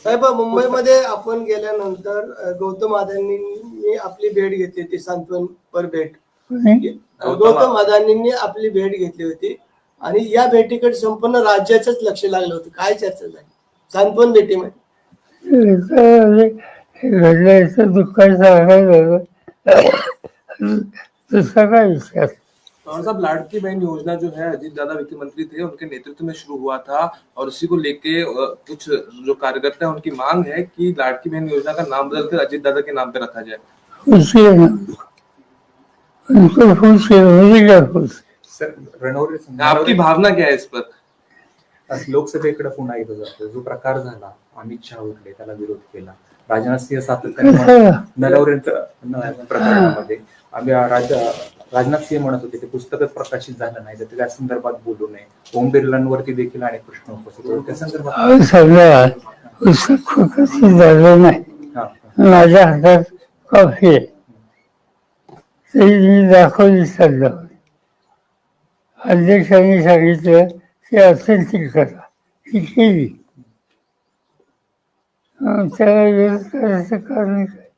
साहेब, मुंबईमध्ये आपण गेल्यानंतर गौतम अदानींनी आपली भेट घेतली होती, सांत्वनपर भेट. गौतम अदानींनी आपली भेट घेतली होती आणि या भेटीकडे संपूर्ण राज्याचंच लक्ष लागलं होतं. काय चर्चा झाली सांत्वन भेटीमध्ये? घडल्याचं दुःखाचं सांगायचं दुसरा काय विचार. और साहब, लाड़की बहन योजना जो है, अजीत दादा वित्त मंत्री थे, उनके नेतृत्व में शुरू हुआ था और उसी को लेके कुछ जो कार्यकर्ता है उनकी मांग है कि लाड़की बहन योजना का नाम बदलकर अजीत दादा के नाम पे रखा जाए. खुशी है ना, उनको खुशी है, मुझे क्या खुशी. सर, रणवरे आपकी भावना क्या है इस पर? लोकसभेकडे पुन्हा येतो जातो. जो प्रकार झाला, अमित शहा उठले, त्याला विरोध केला. राजनाथ सिंह सातत्याने नरवरेंचं प्रकरणामध्ये राजनाथ सिंह म्हणत होते ते पुस्तकच प्रकाशित झालं नाही तर त्या संदर्भात बोलू नये. ओम बिर्लांवरती देखील अनेक प्रश्न उपस्थित होते त्या संदर्भात. सगळं पुस्तक प्रकाशित झालं नाही. माझ्या हातात कॉफी आहे, ती मी दाखवली सध्या. अध्यक्षांनी सांगितलं की ऑथेंटिक करा, ती केली. त्याला विरोध करायचं कारण काय?